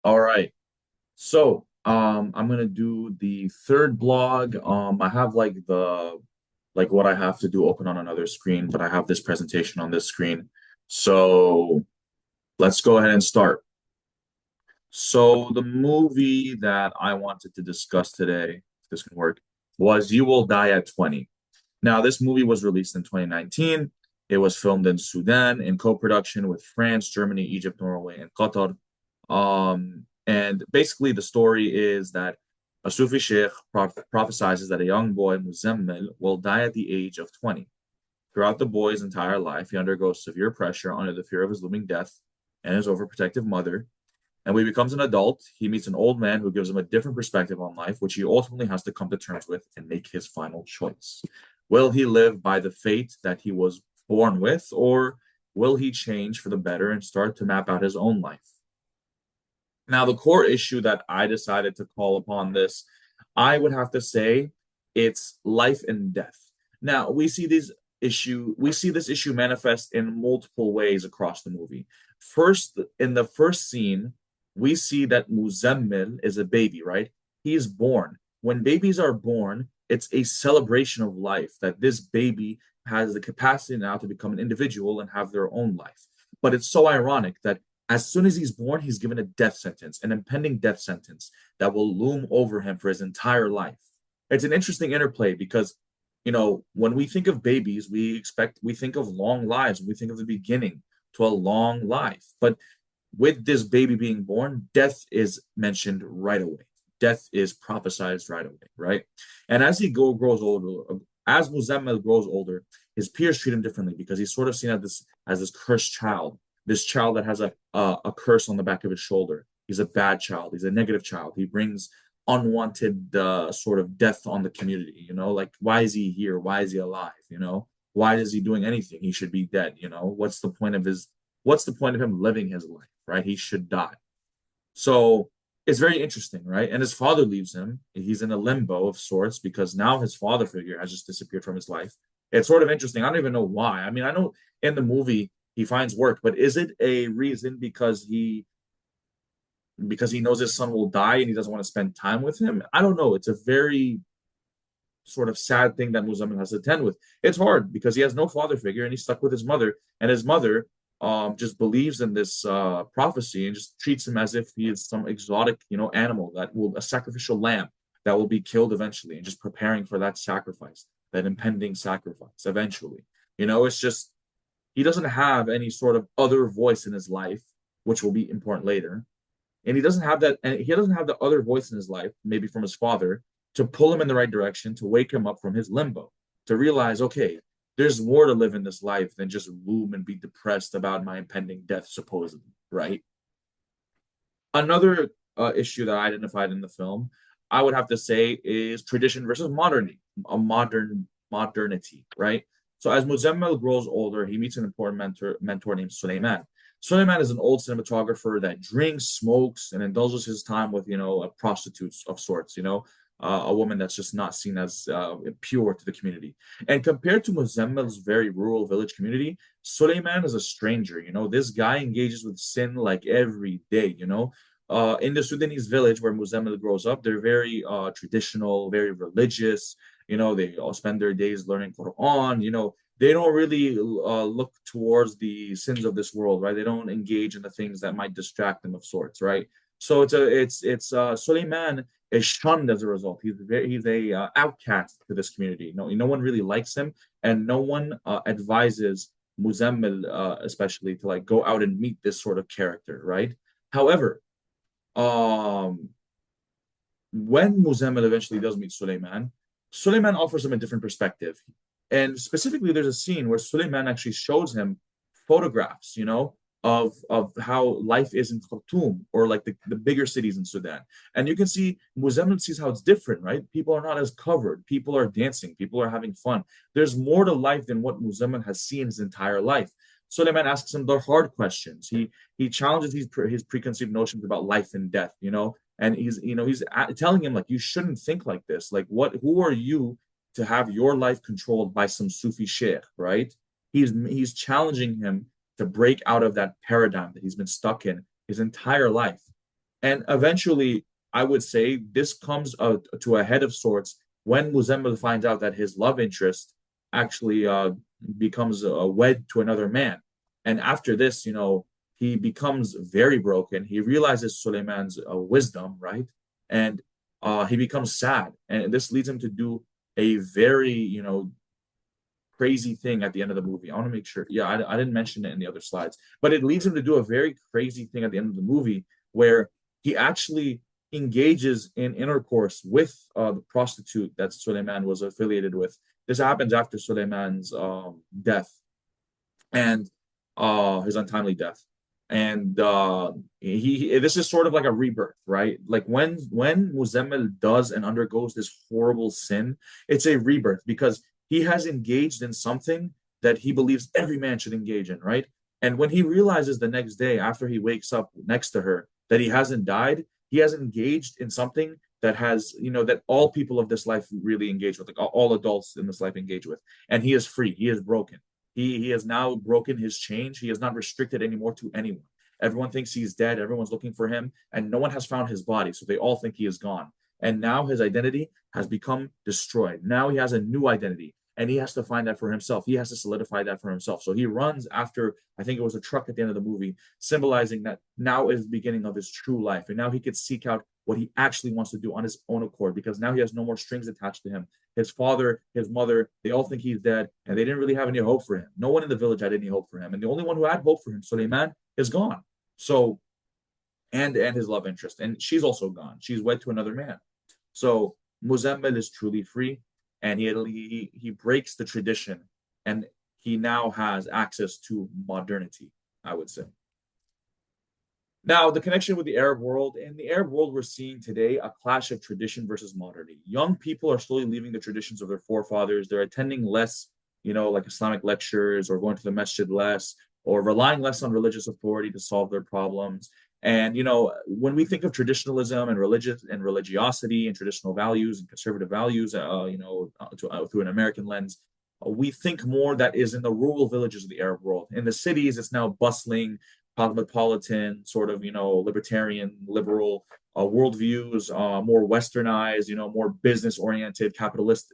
All right. I'm gonna do the third blog. I have like what I have to do open on another screen, but I have this presentation on this screen. So let's go ahead and start. So the movie that I wanted to discuss today, if this can work, was You Will Die at 20. Now, this movie was released in 2019. It was filmed in Sudan in co-production with France, Germany, Egypt, Norway, and Qatar. And basically, the story is that a Sufi sheikh prophesizes that a young boy, Muzammil, will die at the age of 20. Throughout the boy's entire life, he undergoes severe pressure under the fear of his looming death and his overprotective mother. And when he becomes an adult, he meets an old man who gives him a different perspective on life, which he ultimately has to come to terms with and make his final choice. Will he live by the fate that he was born with, or will he change for the better and start to map out his own life? Now, the core issue that I decided to call upon this, I would have to say it's life and death. Now, we see this issue manifest in multiple ways across the movie. First, in the first scene, we see that Muzammil is a baby, right? He is born. When babies are born, it's a celebration of life that this baby has the capacity now to become an individual and have their own life. But it's so ironic that as soon as he's born, he's given a death sentence, an impending death sentence that will loom over him for his entire life. It's an interesting interplay because, when we think of babies, we think of long lives, we think of the beginning to a long life. But with this baby being born, death is mentioned right away. Death is prophesized right away, right? And grows older, as Muzammil grows older, his peers treat him differently because he's sort of seen as this cursed child, this child that has a curse on the back of his shoulder. He's a bad child. He's a negative child. He brings unwanted sort of death on the community. Like why is he here? Why is he alive? Why is he doing anything? He should be dead. What's the point of him living his life? Right? He should die. So it's very interesting, right? And his father leaves him. He's in a limbo of sorts because now his father figure has just disappeared from his life. It's sort of interesting. I don't even know why. I mean, I know in the movie he finds work, but is it a reason because he knows his son will die and he doesn't want to spend time with him? I don't know. It's a very sort of sad thing that Muzammil has to attend with. It's hard because he has no father figure and he's stuck with his mother, and his mother just believes in this prophecy and just treats him as if he is some exotic, animal a sacrificial lamb that will be killed eventually, and just preparing for that sacrifice, that impending sacrifice eventually. It's just he doesn't have any sort of other voice in his life, which will be important later, and he doesn't have the other voice in his life, maybe from his father, to pull him in the right direction, to wake him up from his limbo, to realize, okay, there's more to live in this life than just loom and be depressed about my impending death, supposedly, right? Another issue that I identified in the film, I would have to say, is tradition versus modernity, right? So as Muzammil grows older, he meets an important mentor named Suleiman. Suleiman is an old cinematographer that drinks, smokes, and indulges his time with, a prostitute of sorts, a woman that's just not seen as pure to the community. And compared to Muzammil's very rural village community, Suleiman is a stranger. This guy engages with sin like every day. In the Sudanese village where Muzammil grows up, they're very traditional, very religious. They all spend their days learning Quran. They don't really look towards the sins of this world, right? They don't engage in the things that might distract them of sorts, right? So it's Suleiman is shunned as a result. He's a outcast to this community. No one really likes him, and no one advises Muzammil, especially, to like go out and meet this sort of character, right? However, um, when Muzammil eventually does meet Suleiman, Suleiman offers him a different perspective. And specifically, there's a scene where Suleiman actually shows him photographs, of how life is in Khartoum or like the bigger cities in Sudan. And you can see Muzammil sees how it's different, right? People are not as covered. People are dancing. People are having fun. There's more to life than what Muzammil has seen his entire life. Suleiman asks him the hard questions. He challenges his preconceived notions about life and death, and he's telling him like you shouldn't think like this. Like who are you to have your life controlled by some Sufi sheikh, right? He's challenging him to break out of that paradigm that he's been stuck in his entire life. And eventually, I would say this comes to a head of sorts when Muzammil finds out that his love interest actually becomes wed to another man. And after this, he becomes very broken. He realizes Suleiman's wisdom, right? And he becomes sad. And this leads him to do a very, crazy thing at the end of the movie. I want to make sure. Yeah, I didn't mention it in the other slides, but it leads him to do a very crazy thing at the end of the movie where he actually engages in intercourse with the prostitute that Suleiman was affiliated with. This happens after Suleiman's death and his untimely death. And this is sort of like a rebirth, right? Like when Muzammil does and undergoes this horrible sin, it's a rebirth because he has engaged in something that he believes every man should engage in, right? And when he realizes the next day after he wakes up next to her that he hasn't died, he has engaged in something that has, that all people of this life really engage with, like all adults in this life engage with. And he is free, he is broken. He has now broken his chains. He is not restricted anymore to anyone. Everyone thinks he's dead. Everyone's looking for him, and no one has found his body. So they all think he is gone. And now his identity has become destroyed. Now he has a new identity, and he has to find that for himself. He has to solidify that for himself. So he runs after, I think it was a truck at the end of the movie, symbolizing that now is the beginning of his true life. And now he could seek out what he actually wants to do on his own accord because now he has no more strings attached to him. His father, his mother, they all think he's dead, and they didn't really have any hope for him. No one in the village had any hope for him. And the only one who had hope for him, Suleiman, is gone. So, and his love interest. And she's also gone. She's wed to another man. So Muzammil is truly free, and he breaks the tradition, and he now has access to modernity, I would say. Now, the connection with the Arab world. In the Arab world, we're seeing today a clash of tradition versus modernity. Young people are slowly leaving the traditions of their forefathers. They're attending less, like Islamic lectures or going to the masjid less or relying less on religious authority to solve their problems. And, when we think of traditionalism and religious and religiosity and traditional values and conservative values, through an American lens, we think more that is in the rural villages of the Arab world. In the cities, it's now bustling, cosmopolitan, sort of, libertarian, liberal worldviews, more westernized, more business oriented, capitalist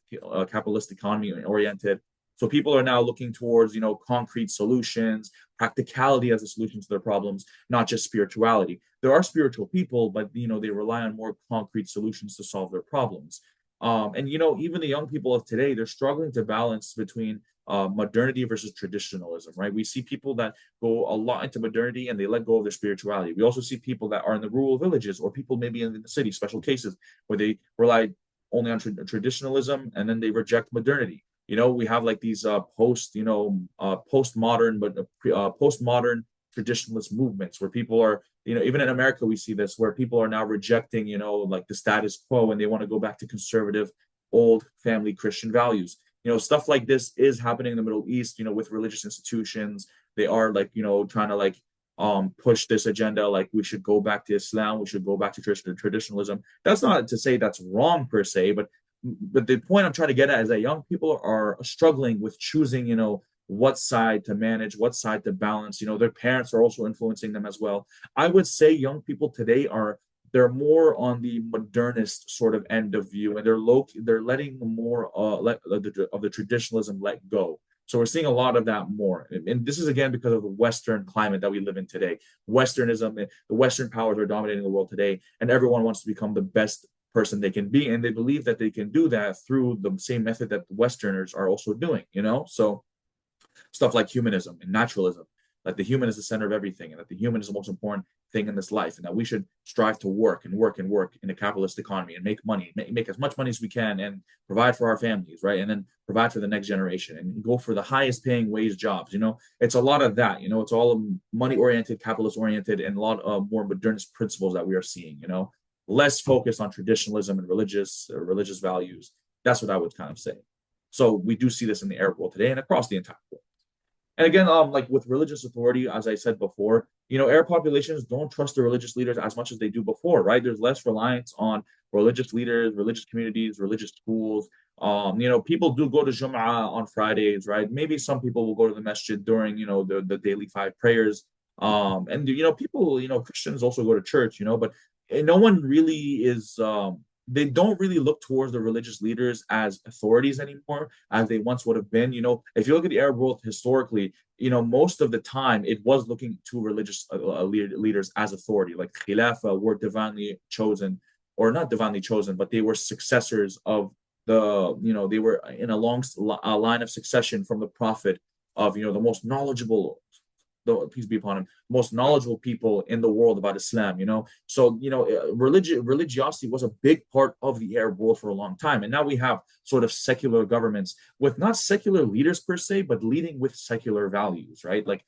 economy oriented. So people are now looking towards, concrete solutions, practicality as a solution to their problems, not just spirituality. There are spiritual people, but they rely on more concrete solutions to solve their problems. And even the young people of today, they're struggling to balance between modernity versus traditionalism, right? We see people that go a lot into modernity and they let go of their spirituality. We also see people that are in the rural villages or people maybe in the city, special cases where they rely only on traditionalism and then they reject modernity. We have like these postmodern, but postmodern traditionalist movements where people are, even in America, we see this where people are now rejecting, like the status quo and they want to go back to conservative, old family Christian values. Stuff like this is happening in the Middle East, with religious institutions. They are like, trying to like push this agenda, like we should go back to Islam, we should go back to traditionalism. That's not to say that's wrong per se, but the point I'm trying to get at is that young people are struggling with choosing, what side to manage, what side to balance. Their parents are also influencing them as well. I would say young people today they're more on the modernist sort of end of view, and they're letting more of the traditionalism let go. So we're seeing a lot of that more, and this is again because of the Western climate that we live in today. Westernism, the Western powers are dominating the world today, and everyone wants to become the best person they can be, and they believe that they can do that through the same method that the Westerners are also doing. So stuff like humanism and naturalism, that the human is the center of everything, and that the human is the most important thing in this life, and that we should strive to work and work and work in a capitalist economy and make money, make as much money as we can, and provide for our families, right? And then provide for the next generation and go for the highest paying wage jobs. It's a lot of that. It's all money oriented, capitalist oriented, and a lot of more modernist principles that we are seeing. Less focused on traditionalism and religious values. That's what I would kind of say. So we do see this in the Arab world today and across the entire world. And again, like with religious authority, as I said before, Arab populations don't trust their religious leaders as much as they do before, right? There's less reliance on religious leaders, religious communities, religious schools. People do go to Jum'ah on Fridays, right? Maybe some people will go to the masjid during, the daily five prayers. And people, Christians also go to church, but no one really is they don't really look towards the religious leaders as authorities anymore as they once would have been. If you look at the Arab world historically, most of the time it was looking to religious leaders as authority, like Khilafah were divinely chosen, or not divinely chosen, but they were successors of they were in a long line of succession from the Prophet, of the most knowledgeable, the peace be upon him, most knowledgeable people in the world about Islam. So religiosity was a big part of the Arab world for a long time, and now we have sort of secular governments with not secular leaders per se, but leading with secular values, right? Like,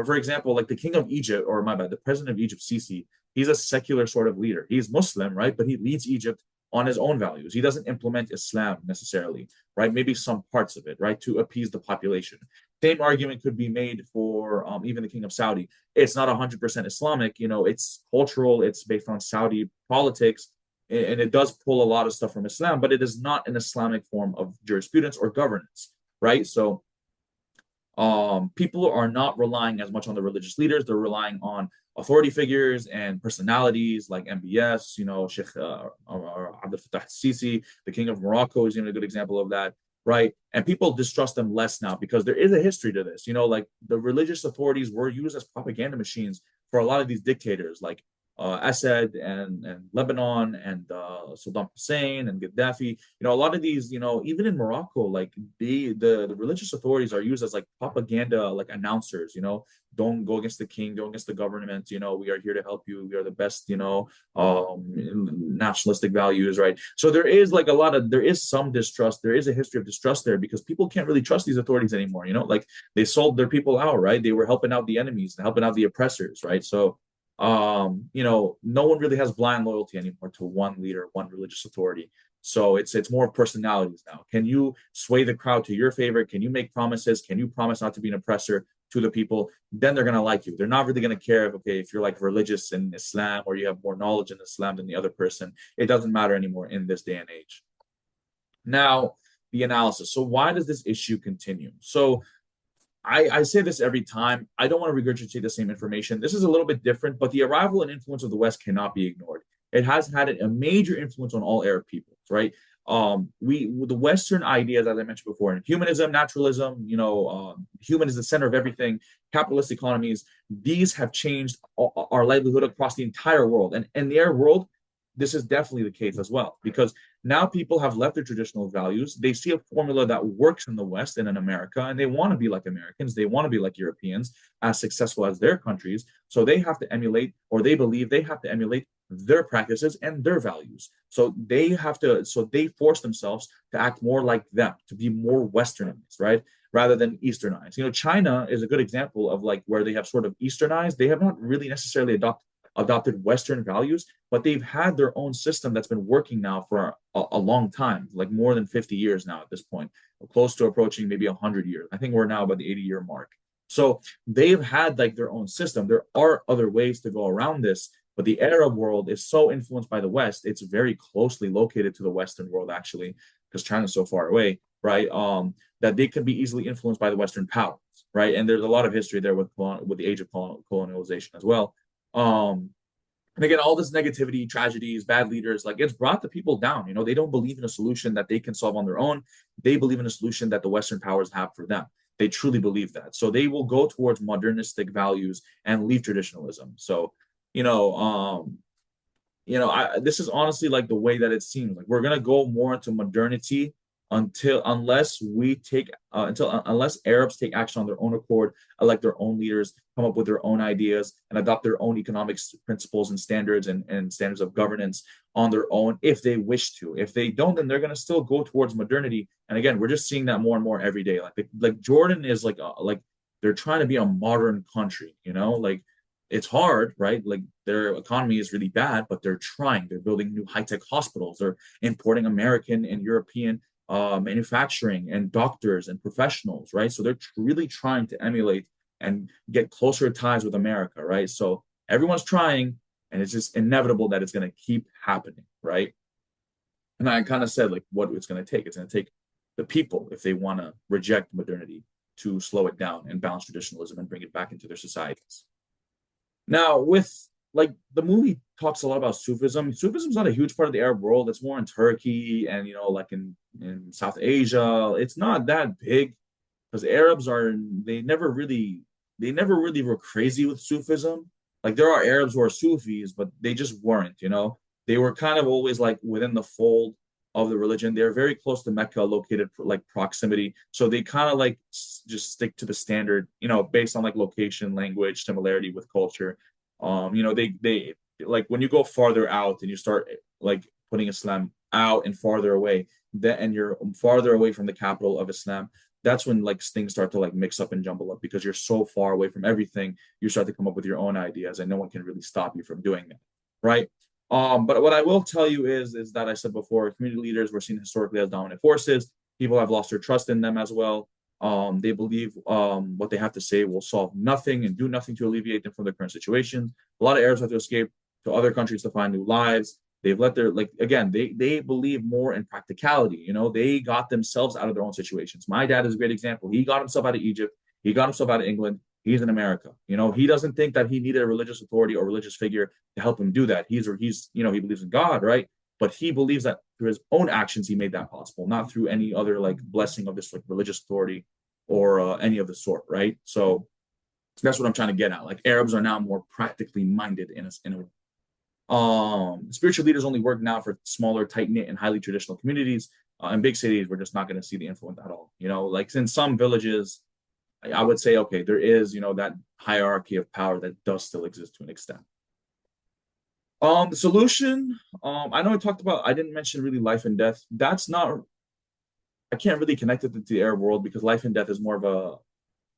for example, like the king of Egypt, or my bad, the president of Egypt, Sisi, he's a secular sort of leader. He's Muslim, right? But he leads Egypt on his own values. He doesn't implement Islam necessarily, right? Maybe some parts of it, right, to appease the population. Same argument could be made for even the king of Saudi. It's not 100% Islamic, it's cultural, it's based on Saudi politics, and it does pull a lot of stuff from Islam, but it is not an Islamic form of jurisprudence or governance, right? So people are not relying as much on the religious leaders. They're relying on authority figures and personalities like MBS, Sheikh Abdel Fattah Sisi, the King of Morocco is a good example of that, right? And people distrust them less now because there is a history to this. Like the religious authorities were used as propaganda machines for a lot of these dictators, like Assad and Lebanon and Saddam Hussein and Gaddafi. A lot of these, even in Morocco, like the religious authorities are used as like propaganda, like announcers. Don't go against the king, don't against the government. We are here to help you. We are the best. Nationalistic values, right? So there is like there is some distrust. There is a history of distrust there because people can't really trust these authorities anymore. Like they sold their people out, right? They were helping out the enemies and helping out the oppressors, right? So no one really has blind loyalty anymore to one leader, one religious authority. So it's more personalities now. Can you sway the crowd to your favor? Can you make promises? Can you promise not to be an oppressor to the people? Then they're gonna like you. They're not really gonna care if you're like religious in Islam or you have more knowledge in Islam than the other person. It doesn't matter anymore in this day and age. Now, the analysis. So why does this issue continue? So I say this every time. I don't want to regurgitate the same information. This is a little bit different, but the arrival and influence of the West cannot be ignored. It has had a major influence on all Arab peoples, right? The Western ideas, as I mentioned before, humanism, naturalism, human is the center of everything, capitalist economies, these have changed our livelihood across the entire world. And in the Arab world, this is definitely the case as well, because now people have left their traditional values. They see a formula that works in the West and in America, and they want to be like Americans. They want to be like Europeans, as successful as their countries. So they have to emulate, or they believe they have to emulate their practices and their values. So they force themselves to act more like them, to be more Westernized, right? Rather than Easternized. China is a good example of like where they have sort of Easternized. They have not really necessarily adopted Western values, but they've had their own system that's been working now for a long time, like more than 50 years now at this point, close to approaching maybe 100 years. I think we're now about the 80-year mark. So they've had like their own system. There are other ways to go around this, but the Arab world is so influenced by the West. It's very closely located to the Western world, actually, because China's so far away, right? That they can be easily influenced by the Western powers, right? And there's a lot of history there with the age of colonialization as well. And again, all this negativity, tragedies, bad leaders, like it's brought the people down. They don't believe in a solution that they can solve on their own. They believe in a solution that the Western powers have for them. They truly believe that. So they will go towards modernistic values and leave traditionalism. So, this is honestly like the way that it seems. Like we're gonna go more into modernity unless Arabs take action on their own accord, elect their own leaders, come up with their own ideas, and adopt their own economic principles and standards and standards of governance on their own if they wish to. If they don't, then they're going to still go towards modernity. And again, we're just seeing that more and more every day. Like Jordan is like they're trying to be a modern country, like it's hard, right? Like their economy is really bad, but they're trying. They're building new high-tech hospitals. They're importing American and European manufacturing and doctors and professionals, right? So they're really trying to emulate and get closer ties with America, right? So everyone's trying, and it's just inevitable that it's going to keep happening, right? And I kind of said like what it's going to take. It's going to take the people, if they want to reject modernity, to slow it down and balance traditionalism and bring it back into their societies. Now, with like the movie talks a lot about Sufism. Sufism is not a huge part of the Arab world. It's more in Turkey and like in South Asia. It's not that big because Arabs are they never really were crazy with Sufism. Like there are Arabs who are Sufis, but they just weren't. They were kind of always like within the fold of the religion. They're very close to Mecca, located like proximity. So they kind of like just stick to the standard, based on like location, language, similarity with culture. They like when you go farther out and you start like putting Islam out and farther away, that and you're farther away from the capital of Islam, that's when like things start to like mix up and jumble up because you're so far away from everything. You start to come up with your own ideas, and no one can really stop you from doing that, right? But what I will tell you is that I said before, community leaders were seen historically as dominant forces. People have lost their trust in them as well. They believe what they have to say will solve nothing and do nothing to alleviate them from their current situations. A lot of Arabs have to escape to other countries to find new lives. They've let their like again, they believe more in practicality. They got themselves out of their own situations. My dad is a great example. He got himself out of Egypt. He got himself out of England. He's in America. He doesn't think that he needed a religious authority or religious figure to help him do that. He believes in God, right? But he believes that through his own actions, he made that possible, not through any other like blessing of this like religious authority or any of the sort, right? So that's what I'm trying to get at. Like Arabs are now more practically minded in a spiritual leaders only work now for smaller, tight knit, and highly traditional communities. In big cities, we're just not going to see the influence at all. Like in some villages, I would say, okay, there is, that hierarchy of power that does still exist to an extent. The solution, I know I didn't mention really life and death. I can't really connect it to the Arab world because life and death is more of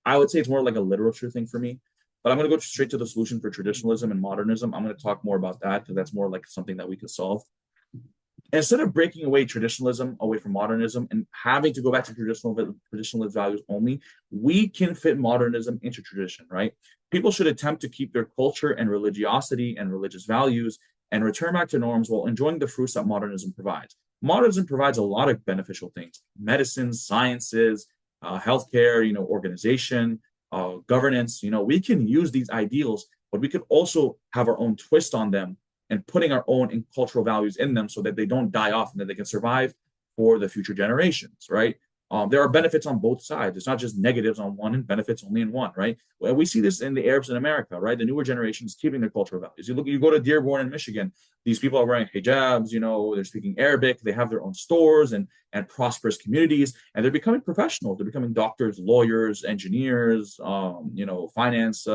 I would say it's more like a literature thing for me. But I'm going to go straight to the solution for traditionalism and modernism. I'm going to talk more about that because that's more like something that we could solve. Instead of breaking away traditionalism away from modernism and having to go back to traditionalist values only, we can fit modernism into tradition, right? People should attempt to keep their culture and religiosity and religious values and return back to norms while enjoying the fruits that modernism provides. Modernism provides a lot of beneficial things: medicine, sciences, healthcare, organization, governance. We can use these ideals, but we could also have our own twist on them and putting our own cultural values in them so that they don't die off and that they can survive for the future generations, right? There are benefits on both sides. It's not just negatives on one and benefits only in one, right? Well, we see this in the Arabs in America, right? The newer generation is keeping their cultural values. You go to Dearborn in Michigan. These people are wearing hijabs. They're speaking Arabic. They have their own stores and prosperous communities, and they're becoming professionals. They're becoming doctors, lawyers, engineers, finance.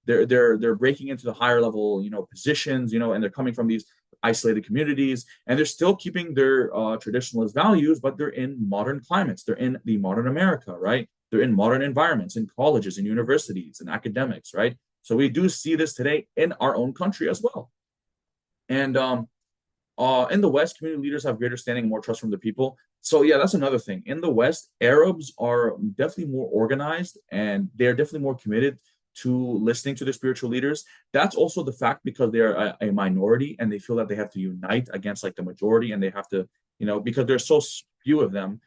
They're breaking into the higher level positions, and they're coming from these isolated communities, and they're still keeping their traditionalist values, but they're in modern climates. They're in the modern America, right? They're in modern environments, in colleges and universities and academics, right? So we do see this today in our own country as well. And in the West, community leaders have greater standing and more trust from the people. So yeah, that's another thing. In the West, Arabs are definitely more organized and they're definitely more committed to listening to their spiritual leaders. That's also the fact because they're a minority and they feel that they have to unite against like the majority, and they have to, because there's so few of them,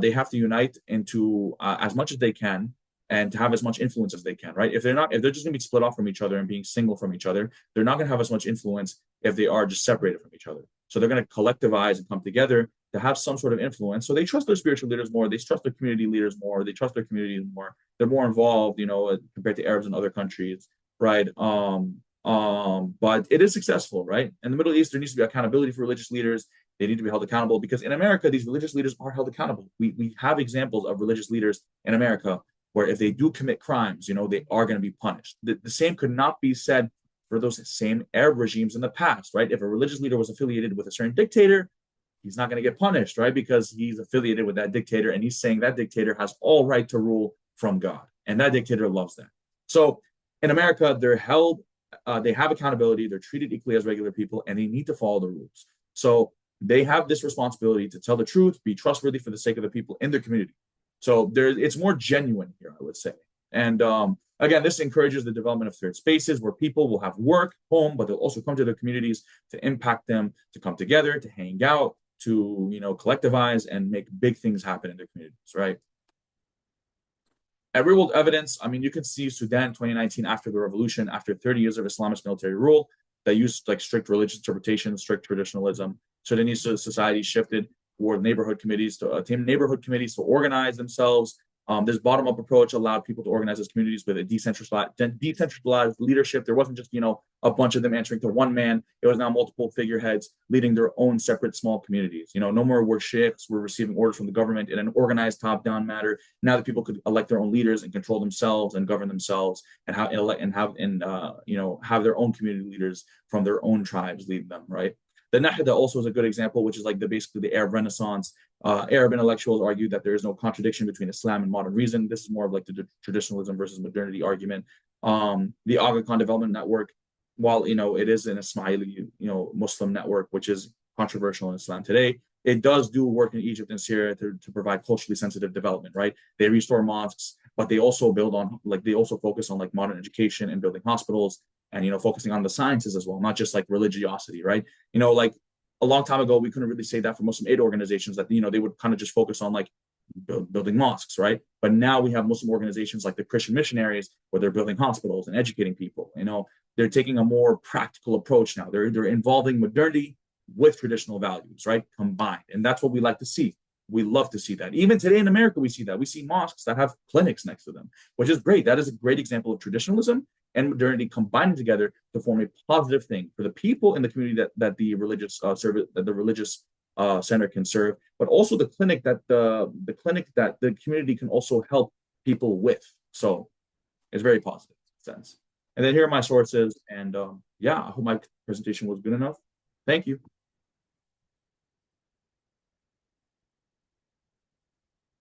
they have to unite into as much as they can and to have as much influence as they can, right? If they're just gonna be split off from each other and being single from each other, they're not gonna have as much influence if they are just separated from each other. So they're gonna collectivize and come together to have some sort of influence. So they trust their spiritual leaders more, they trust their community leaders more, they trust their communities more, they're more involved, compared to Arabs in other countries, right? But it is successful, right? In the Middle East, there needs to be accountability for religious leaders. They need to be held accountable because in America, these religious leaders are held accountable. We have examples of religious leaders in America where if they do commit crimes, they are going to be punished. The same could not be said for those same Arab regimes in the past, right? If a religious leader was affiliated with a certain dictator, he's not going to get punished, right? Because he's affiliated with that dictator and he's saying that dictator has all right to rule from God. And that dictator loves that. So in America, they're held, they have accountability, they're treated equally as regular people, and they need to follow the rules. So they have this responsibility to tell the truth, be trustworthy for the sake of the people in their community. So it's more genuine here, I would say. And again, this encourages the development of third spaces where people will have work, home, but they'll also come to their communities to impact them, to come together, to hang out, to collectivize and make big things happen in their communities, right? At real world evidence, I mean, you can see Sudan 2019 after the revolution, after 30 years of Islamist military rule, that used like strict religious interpretation, strict traditionalism. Sudanese society shifted toward neighborhood committees to organize themselves. This bottom-up approach allowed people to organize as communities with a decentralized leadership. There wasn't just, a bunch of them answering to one man. It was now multiple figureheads leading their own separate small communities. No more were sheikhs were receiving orders from the government in an organized top-down manner. Now that people could elect their own leaders and control themselves and govern themselves and have their own community leaders from their own tribes lead them, right? The Nahda also is a good example, which is like basically the Arab Renaissance. Arab intellectuals argue that there is no contradiction between Islam and modern reason. This is more of like the traditionalism versus modernity argument. The Aga Khan Development Network, while it is an Ismaili Muslim network, which is controversial in Islam today, it does do work in Egypt and Syria to provide culturally sensitive development, right? They restore mosques, but they also focus on like modern education and building hospitals and focusing on the sciences as well, not just like religiosity, right? Like a long time ago, we couldn't really say that for Muslim aid organizations that they would kind of just focus on like building mosques, right? But now we have Muslim organizations like the Christian missionaries where they're building hospitals and educating people. They're taking a more practical approach now. They're involving modernity with traditional values, right? Combined. And that's what we like to see. We love to see that. Even today in America, we see that. We see mosques that have clinics next to them, which is great. That is a great example of traditionalism and modernity combining together to form a positive thing for the people in the community that the religious center can serve, but also the clinic that the community can also help people with. So it's very positive sense. And then here are my sources. And I hope my presentation was good enough. Thank you.